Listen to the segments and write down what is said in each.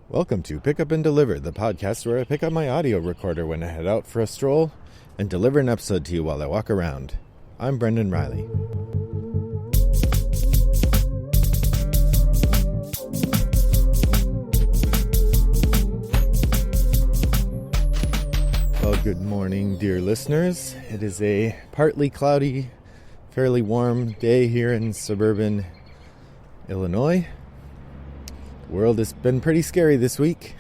Welcome to Pick Up and Deliver, the podcast where I pick up my audio recorder when I head out for a stroll and deliver an episode to you while I walk around. I'm Brendan Riley. Well, good morning, dear listeners. It is a partly cloudy, fairly warm day here in suburban Illinois. The world has been pretty scary this week,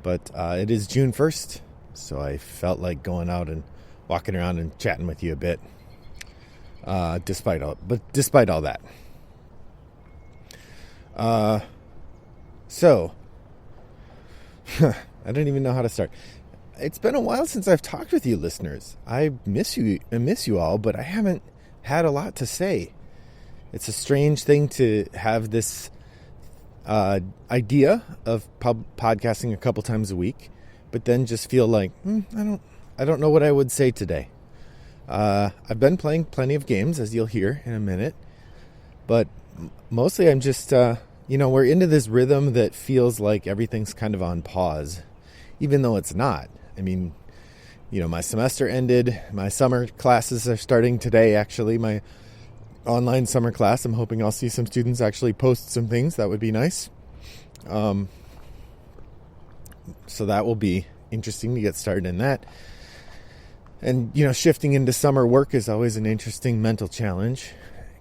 but it is June 1st, so I felt like going out and walking around and chatting with you a bit, despite all that. So, I don't even know how to start. It's been a while since I've talked with you listeners. I miss you all, but I haven't had a lot to say. It's a strange thing to have this idea of podcasting a couple times a week, but then just feel like I don't know what I would say today. I've been playing plenty of games, as you'll hear in a minute, but mostly I'm just we're into this rhythm that feels like everything's kind of on pause, even though it's not. I mean, my semester ended, my summer classes are starting today. Actually, my online summer class. I'm hoping I'll see some students actually post some things. That would be nice. So that will be interesting to get started in that. And, shifting into summer work is always an interesting mental challenge,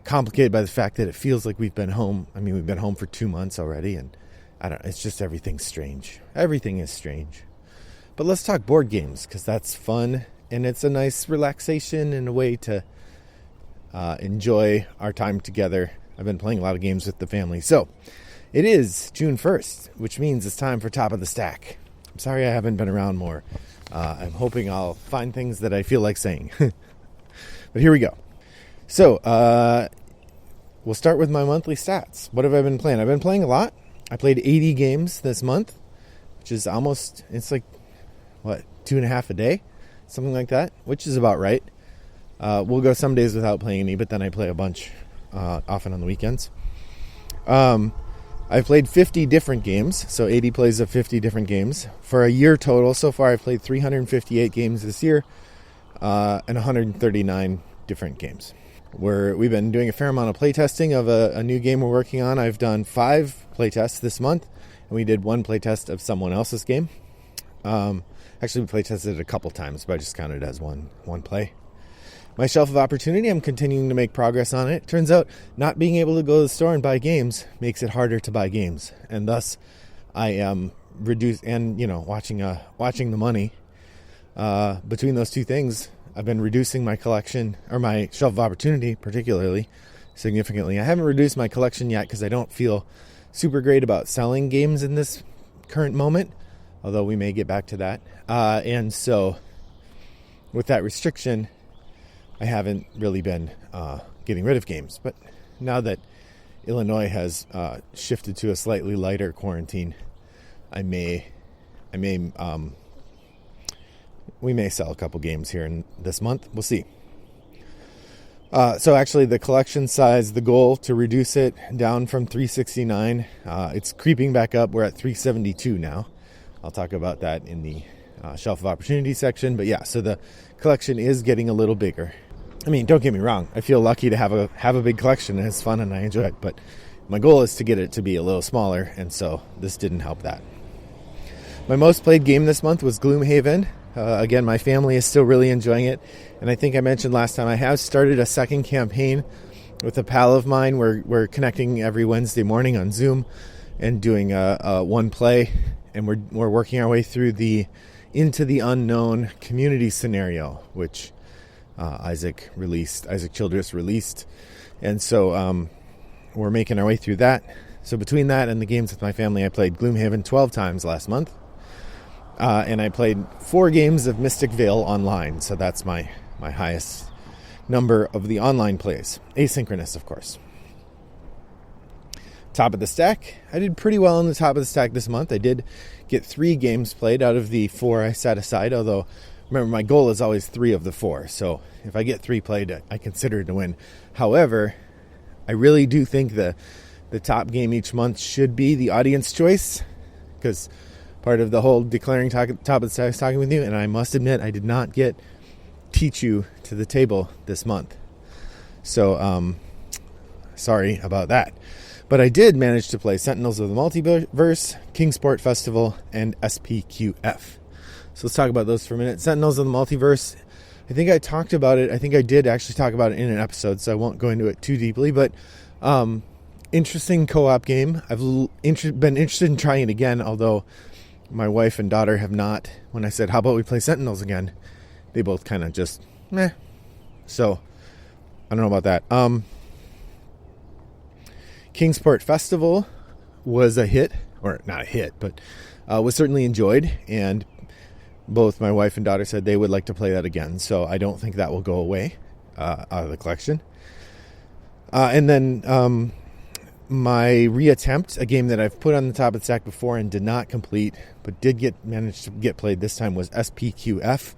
complicated by the fact that it feels like we've been home. I mean, we've been home for 2 months already, and it's just everything's strange. Everything is strange. But let's talk board games, because that's fun, and it's a nice relaxation and a way to enjoy our time together. I've been playing a lot of games with the family. So it is June 1st, which means it's time for Top of the Stack. I'm sorry I haven't been around more. I'm hoping I'll find things that I feel like saying. But here we go. So we'll start with my monthly stats. What have I been playing? I've been playing a lot. I played 80 games this month, which is it's like, 2.5 a day? Something like that, which is about right. We'll go some days without playing any, but then I play a bunch, often on the weekends. I've played 50 different games, so 80 plays of 50 different games. For a year total, so far I've played 358 games this year, and 139 different games. We've been doing a fair amount of playtesting of a new game we're working on. I've done 5 playtests this month, and we did 1 playtest of someone else's game. Actually, we playtested it a couple times, but I just counted it as one play. My Shelf of Opportunity, I'm continuing to make progress on it. Turns out not being able to go to the store and buy games makes it harder to buy games. And thus, I am watching the money. Between those two things, I've been reducing my collection, or my Shelf of Opportunity particularly, significantly. I haven't reduced my collection yet because I don't feel super great about selling games in this current moment, although we may get back to that. And so, with that restriction, I haven't really been getting rid of games. But now that Illinois has shifted to a slightly lighter quarantine, we may sell a couple games here in this month. We'll see. So actually, the collection size, the goal to reduce it down from 369, it's creeping back up. We're at 372 now. I'll talk about that in the Shelf of Opportunity section. But yeah, so the collection is getting a little bigger. I mean, don't get me wrong. I feel lucky to have a big collection, and it's fun and I enjoy it. But my goal is to get it to be a little smaller, and so this didn't help that. My most played game this month was Gloomhaven. Again, my family is still really enjoying it. And I think I mentioned last time I have started a second campaign with a pal of mine. We're connecting every Wednesday morning on Zoom and doing a one play. And we're working our way through the Into the Unknown community scenario, which Isaac Childress released. And so we're making our way through that. So between that and the games with my family, I played Gloomhaven 12 times last month. And I played 4 games of Mystic Vale online. So that's my highest number of the online plays. Asynchronous, of course. Top of the stack. I did pretty well on the top of the stack this month. I did get 3 games played out of the 4 I set aside, although remember my goal is always 3 of the 4. So if I get 3 played, I consider it a win. However, I really do think the top game each month should be the audience choice, because part of the whole declaring top of the stack is talking with you, and I must admit I did not get Teach You to the table this month. So, sorry about that. But I did manage to play Sentinels of the Multiverse, Kingsport Festival, and SPQF. So let's talk about those for a minute. Sentinels of the Multiverse, I think I talked about it. I think I did actually talk about it in an episode, so I won't go into it too deeply. But interesting co-op game. I've been interested in trying it again, although my wife and daughter have not. When I said, how about we play Sentinels again, they both kind of just, meh. So, I don't know about that. Kingsport Festival was a hit, or not a hit, but was certainly enjoyed, and both my wife and daughter said they would like to play that again, so I don't think that will go away out of the collection. And then my reattempt, a game that I've put on the top of the stack before and did not complete, but did manage to get played this time, was SPQF,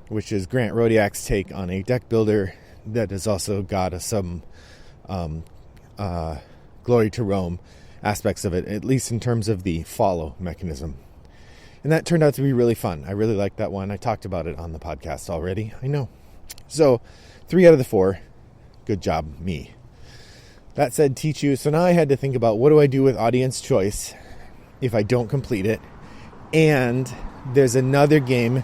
which is Grant Rodiak's take on a deck builder that has also got some Glory to Rome aspects of it, at least in terms of the follow mechanism. And that turned out to be really fun. I really liked that one. I talked about it on the podcast already. I know. So, 3 out of the 4. Good job, me. That said, Teach You. So now I had to think about, what do I do with audience choice if I don't complete it? And there's another game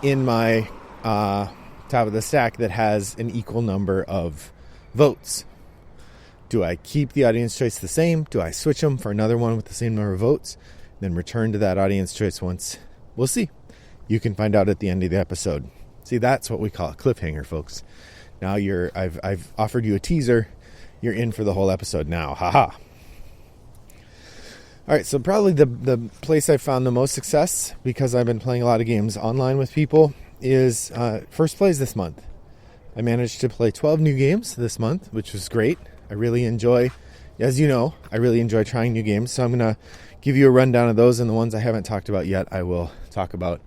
in my top of the stack that has an equal number of votes. Do I keep the audience choice the same? Do I switch them for another one with the same number of votes? Then return to that audience choice once? We'll see. You can find out at the end of the episode. See, that's what we call a cliffhanger, folks. Now I've offered you a teaser. You're in for the whole episode now. Haha. All right, so probably the place I found the most success, because I've been playing a lot of games online with people, is First Plays this month. I managed to play 12 new games this month, which was great. I really enjoy, as you know, I really enjoy trying new games. So I'm going to give you a rundown of those, and the ones I haven't talked about yet, I will talk about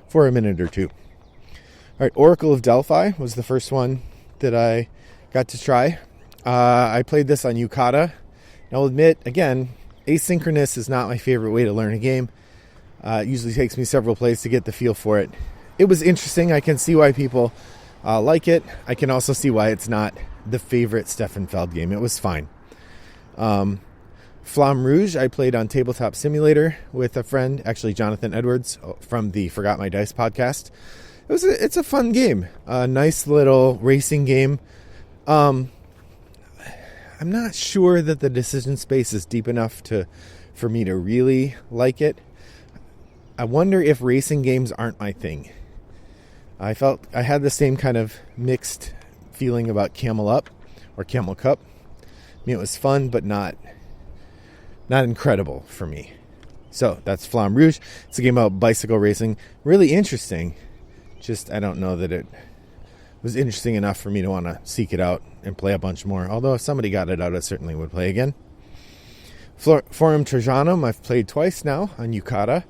for a minute or two. All right, Oracle of Delphi was the first one that I got to try. I played this on Yucata. And I'll admit, again, asynchronous is not my favorite way to learn a game. It usually takes me several plays to get the feel for it. It was interesting. I can see why people like it. I can also see why it's not the favorite Stefan Feld game. It was fine. Flamme Rouge I played on Tabletop Simulator with a friend, actually Jonathan Edwards from the Forgot My Dice podcast. It's a fun game. A nice little racing game. I'm not sure that the decision space is deep enough for me to really like it. I wonder if racing games aren't my thing. I felt I had the same kind of mixed feeling about Camel Up or Camel Cup. I mean, it was fun, but not incredible for me. So that's Flamme Rouge. It's a game about bicycle racing. Really interesting. Just, I don't know that it was interesting enough for me to want to seek it out and play a bunch more. Although if somebody got it out, I certainly would play again. Forum Trojanum, I've played twice now on Yucata.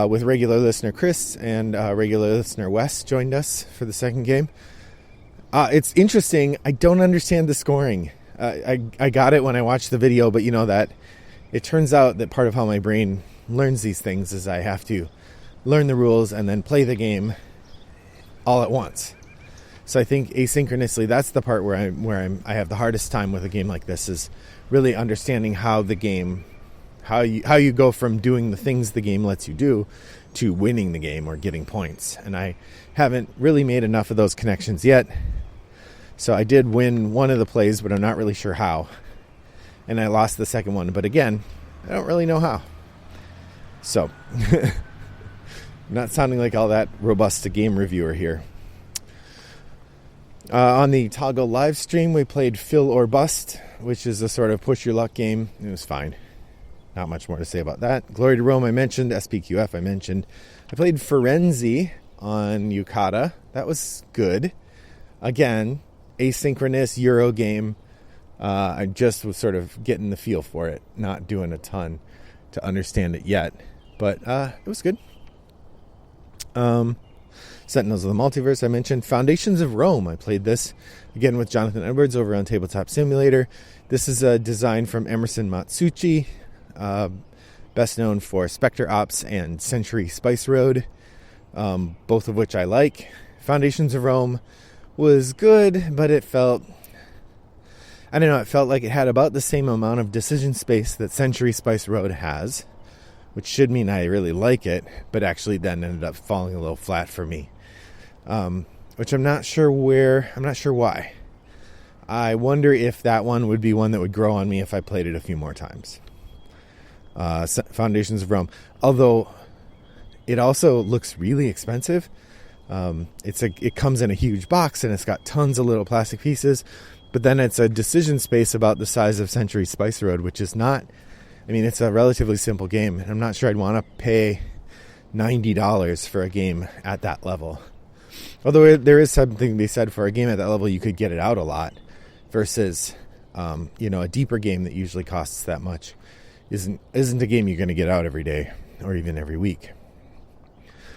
With regular listener Chris and regular listener Wes joined us for the second game. It's interesting. I don't understand the scoring. I got it when I watched the video, but you know that it turns out that part of how my brain learns these things is I have to learn the rules and then play the game all at once. So I think asynchronously, that's the part where I have the hardest time with a game like this, is really understanding how the game, how you go from doing the things the game lets you do to winning the game or getting points. And I haven't really made enough of those connections yet. So I did win one of the plays, but I'm not really sure how. And I lost the second one. But again, I don't really know how. So, I'm not sounding like all that robust a game reviewer here. On the Toggle live stream, we played Fill or Bust, which is a sort of push your luck game. It was fine. Not much more to say about that. Glory to Rome I mentioned. SPQF I mentioned. I played Firenze on Yucata. That was good. Again, asynchronous Euro game. I just was sort of getting the feel for it. Not doing a ton to understand it yet. But it was good. Sentinels of the Multiverse I mentioned. Foundations of Rome. I played this again with Jonathan Edwards over on Tabletop Simulator. This is a design from Emerson Matsuuchi. best known for Spectre Ops and Century Spice Road, both of which I like. Foundations of Rome was good, but it felt like it had about the same amount of decision space that Century Spice Road has, which should mean I really like it, but actually then ended up falling a little flat for me. Which I'm not sure why. I wonder if that one would be one that would grow on me if I played it a few more times. Foundations of Rome. Although it also looks really expensive. It comes in a huge box and it's got tons of little plastic pieces, but then it's a decision space about the size of Century Spice Road, which is not, it's a relatively simple game, and I'm not sure I'd want to pay $90 for a game at that level. Although there is something to be said for a game at that level, you could get it out a lot, versus, a deeper game that usually costs that much isn't a game you're going to get out every day or even every week.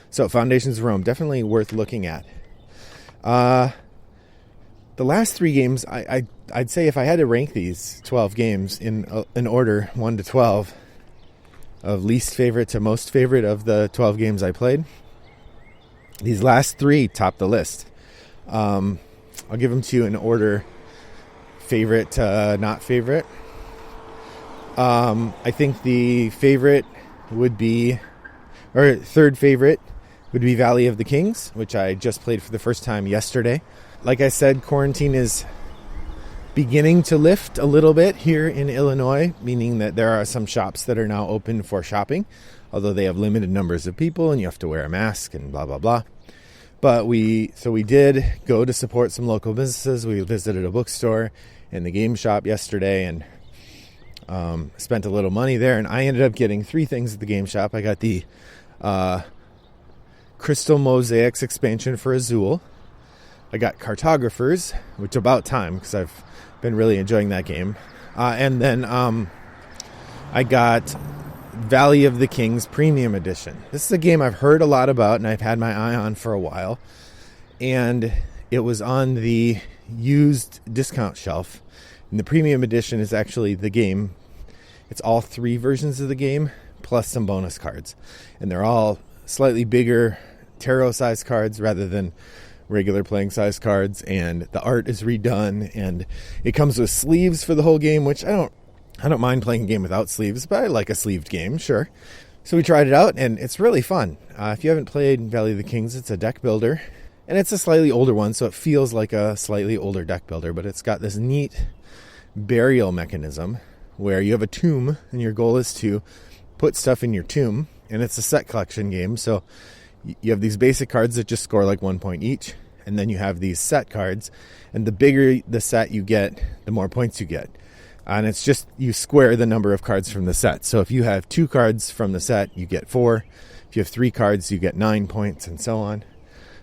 So Foundations of Rome, definitely worth looking at. The last 3 games, I'd say if I had to rank these 12 games in order 1 to 12, of least favorite to most favorite of the 12 games I played, these last 3 top the list. I'll give them to you in order, favorite to not favorite. I think the favorite would be, or third favorite would be Valley of the Kings, which I just played for the first time yesterday. Like I said, quarantine is beginning to lift a little bit here in Illinois, meaning that there are some shops that are now open for shopping, although they have limited numbers of people and you have to wear a mask and blah, blah, blah. But we did go to support some local businesses. We visited a bookstore and the game shop yesterday and spent a little money there. And I ended up getting 3 things at the game shop. I got the Crystal Mosaics expansion for Azul. I got Cartographers, which about time because I've been really enjoying that game. And then I got Valley of the Kings Premium Edition. This is a game I've heard a lot about and I've had my eye on for a while. And it was on the used discount shelf. And the Premium Edition is actually the game. It's all 3 versions of the game plus some bonus cards. And they're all slightly bigger tarot-sized cards rather than regular playing size cards, and the art is redone, and it comes with sleeves for the whole game, which I don't mind playing a game without sleeves, but I like a sleeved game, sure. So we tried it out, and it's really fun. If you haven't played Valley of the Kings, it's a deck builder, and it's a slightly older one, so it feels like a slightly older deck builder, but it's got this neat burial mechanism where you have a tomb, and your goal is to put stuff in your tomb, and it's a set collection game, so you have these basic cards that just score like 1 point each, and then you have these set cards, and the bigger the set you get, the more points you get. And it's just, you square the number of cards from the set. So if you have 2 cards from the set, you get 4. If you have 3 cards, you get 9 points, and so on.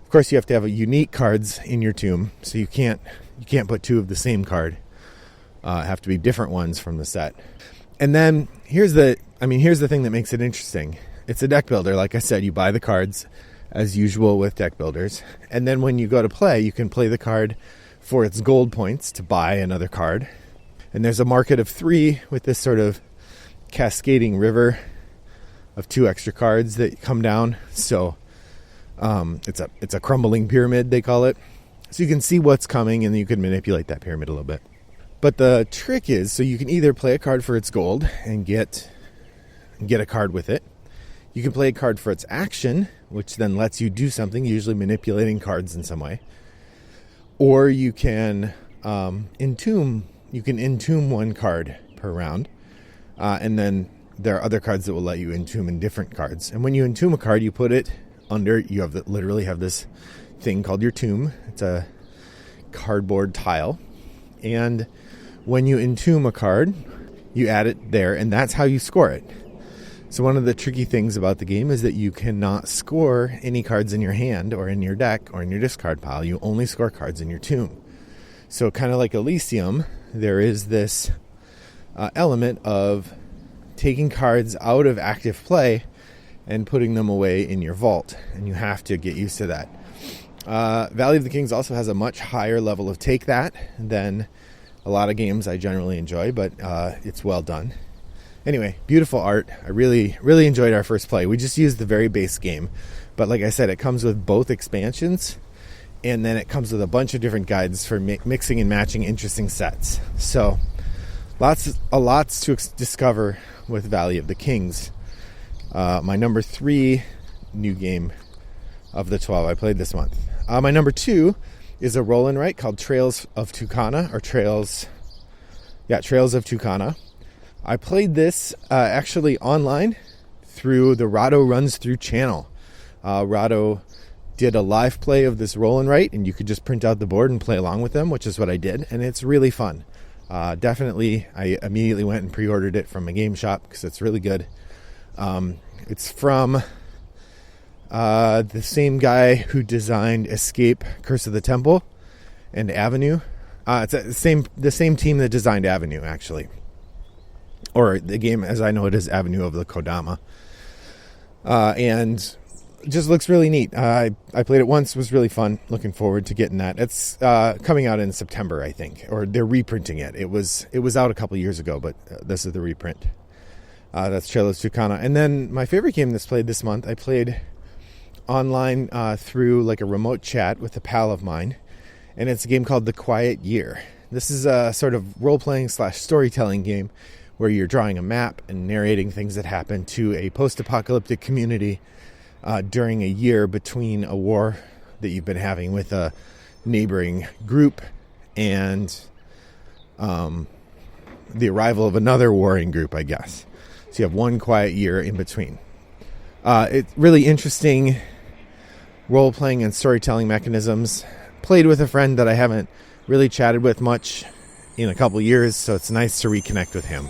Of course, you have to have unique cards in your tomb, so you can't put 2 of the same card. Have to be different ones from the set. And then here's the thing that makes it interesting. It's a deck builder. Like I said, you buy the cards as usual with deck builders. And then when you go to play, you can play the card for its gold points to buy another card. And there's a market of 3 with this sort of cascading river of 2 extra cards that come down. So it's a crumbling pyramid, they call it. So you can see what's coming and you can manipulate that pyramid a little bit. But the trick is, so you can either play a card for its gold and get a card with it. You can play a card for its action, which then lets you do something, usually manipulating cards in some way. Or you can entomb 1 card per round. And then there are other cards that will let you entomb in different cards. And when you entomb a card, you put it under, literally have this thing called your tomb. It's a cardboard tile. And when you entomb a card, you add it there, and that's how you score it. So one of the tricky things about the game is that you cannot score any cards in your hand or in your deck or in your discard pile. You only score cards in your tomb. So kind of like Elysium, there is this element of taking cards out of active play and putting them away in your vault. And you have to get used to that. Valley of the Kings also has a much higher level of take that than a lot of games I generally enjoy, but it's well done. Anyway, beautiful art. I really, really enjoyed our first play. We just used the very base game. But like I said, it comes with both expansions, and then it comes with a bunch of different guides for mixing and matching interesting sets. So lots to discover with Valley of the Kings. My number 3 new game of the 12 I played this month. My number 2 is a roll and write called Trails of Tucana, Trails of Tucana. I played this actually online through the Rahdo Runs Through channel. Rahdo did a live play of this roll and write, and you could just print out the board and play along with them, which is what I did, and it's really fun. Definitely, I immediately went and pre-ordered it from a game shop because it's really good. It's from the same guy who designed Escape, Curse of the Temple, and Avenue. It's the same team that designed Avenue, actually. Or the game, as I know it, is Avenue of the Kodama. And it just looks really neat. I played it once, was really fun. Looking forward to getting that. It's coming out in September, I think, or they're reprinting it. It was out a couple years ago, but this is the reprint. That's Trails of Tucana. And then my favorite game that's played this month, I played online through like a remote chat with a pal of mine, and it's a game called The Quiet Year. This is a sort of role-playing / storytelling game where you're drawing a map and narrating things that happen to a post-apocalyptic community during a year between a war that you've been having with a neighboring group and the arrival of another warring group, I guess. So you have one quiet year in between. It's really interesting role-playing and storytelling mechanisms. Played with a friend that I haven't really chatted with much in a couple years, so it's nice to reconnect with him.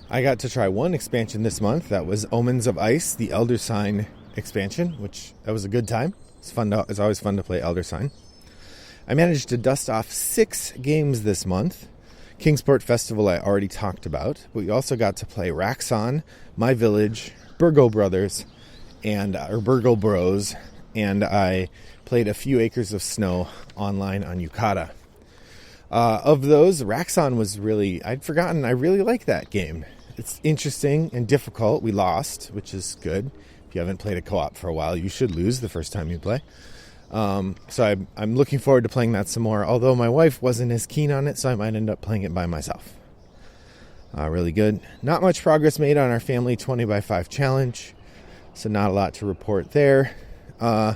I got to try one expansion this month. That was Omens of Ice, the Elder Sign expansion, that was a good time. It's always fun to play Elder Sign. I managed to dust off 6 games this month. Kingsport Festival I already talked about, but we also got to play Raxon, My Village, Burgo Brothers, or Burgo Bros, and I played A Few Acres of Snow online on Yucata. Of those, Raxon was I'd forgotten, I really like that game. It's interesting and difficult. We lost, which is good. If you haven't played a co-op for a while, you should lose the first time you play. So I'm looking forward to playing that some more, although my wife wasn't as keen on it, so I might end up playing it by myself. Really good. Not much progress made on our family 20 by 5 challenge, so not a lot to report there. I'm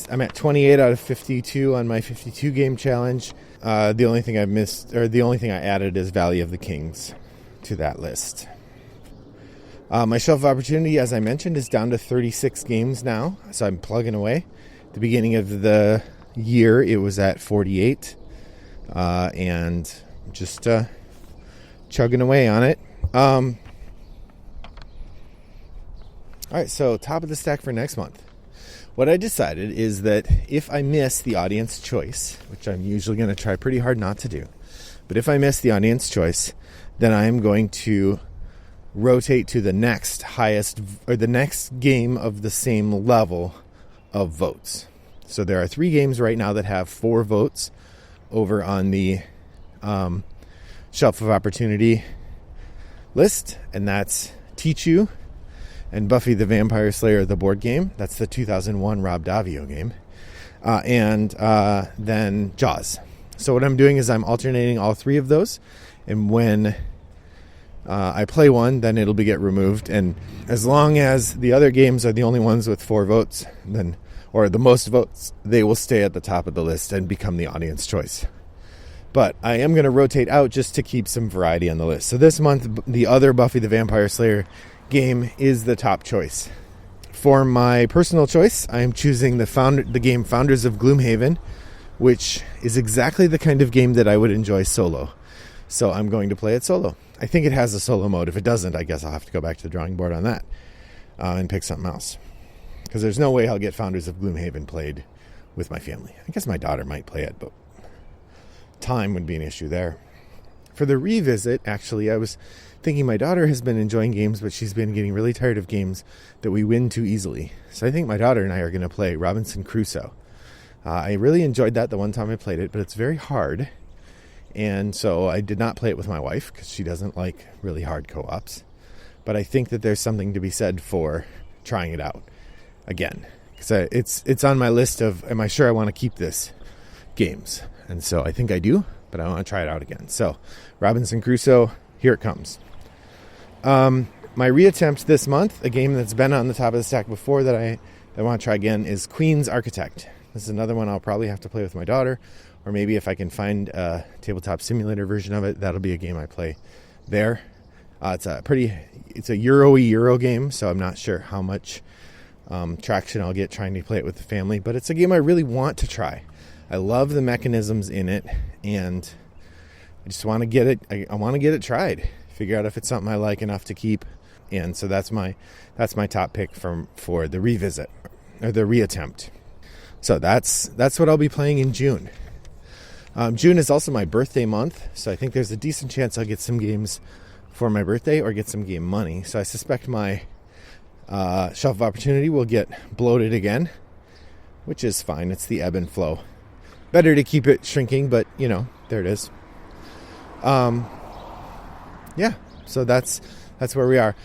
at 28 out of 52 on my 52 game challenge. The only thing I added is Valley of the Kings to that list. My Shelf of Opportunity, as I mentioned, is down to 36 games now, so I'm plugging away. At the beginning of the year, it was at 48, and just chugging away on it. All right, so top of the stack for next month. What I decided is that if I miss the audience choice, which I'm usually going to try pretty hard not to do, but if I miss the audience choice, then I'm going to rotate to the next highest, or the next game of the same level of votes. So there are 3 games right now that have 4 votes over on the Shelf of Opportunity list, and that's Tichu and Buffy the Vampire Slayer, the board game. That's the 2001 Rob Daviau game. And then Jaws. So what I'm doing is I'm alternating all 3 of those, and when I play one, then it'll get removed. And as long as the other games are the only ones with 4 votes, or the most votes, they will stay at the top of the list and become the audience choice. But I am going to rotate out just to keep some variety on the list. So this month, the other Buffy the Vampire Slayer game is the top choice. For my personal choice, I am choosing the game Founders of Gloomhaven, which is exactly the kind of game that I would enjoy solo. So I'm going to play it solo. I think it has a solo mode. If it doesn't, I guess I'll have to go back to the drawing board on that and pick something else. Because there's no way I'll get Founders of Gloomhaven played with my family. I guess my daughter might play it, but time would be an issue there. For the revisit, actually, I was thinking my daughter has been enjoying games, but she's been getting really tired of games that we win too easily. So I think my daughter and I are going to play Robinson Crusoe. I really enjoyed that the one time I played it, but it's very hard. And so I did not play it with my wife because she doesn't like really hard co-ops. But I think that there's something to be said for trying it out again. Because it's on my list of, am I sure I want to keep this games? And so I think I do, but I want to try it out again. So Robinson Crusoe, here it comes. My reattempt this month, a game that's been on the top of the stack before that I want to try again, is Queen's Architect. This is another one I'll probably have to play with my daughter, or maybe if I can find a tabletop simulator version of it, that'll be a game I play there. It's a Euro game, so I'm not sure how much traction I'll get trying to play it with the family, but it's a game I really want to try. I love the mechanisms in it, and I just want to get it. I want to get it tried. Figure out if it's something I like enough to keep, and so that's my top pick for the revisit or the reattempt. So that's what I'll be playing in June. June is also my birthday month, so I think there's a decent chance I'll get some games for my birthday or get some game money. So I suspect my shelf of opportunity will get bloated again, which is fine. It's the ebb and flow. Better to keep it shrinking, but there it is. Yeah, so that's where we are.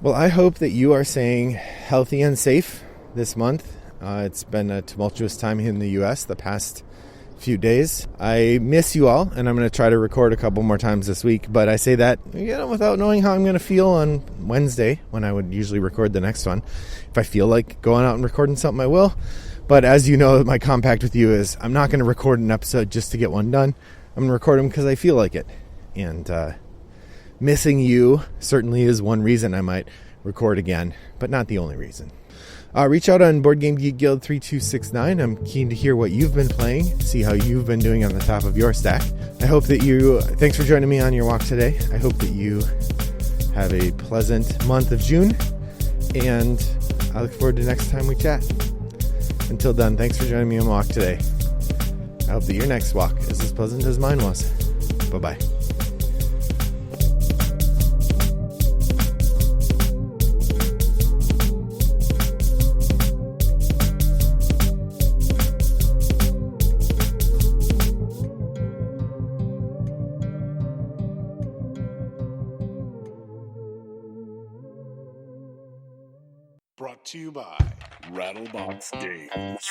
Well, I hope that you are staying healthy and safe this month. It's been a tumultuous time here in the U.S. the past few days. I miss you all, and I'm going to try to record a couple more times this week, but I say that without knowing how I'm going to feel on Wednesday when I would usually record the next one. If I feel like going out and recording something, I will. But as you know, my compact with you is I'm not going to record an episode just to get one done. I'm going to record them because I feel like it. And missing you certainly is one reason I might record again, but not the only reason. Reach out on Board Game Geek Guild 3269. I'm keen to hear what you've been playing, see how you've been doing on the top of your stack. I hope that thanks for joining me on your walk today. I hope that you have a pleasant month of June, and I look forward to next time we chat. Until then, thanks for joining me on my walk today. I hope that your next walk is as pleasant as mine was. Bye-bye. Brought to you by Rattlebox Games.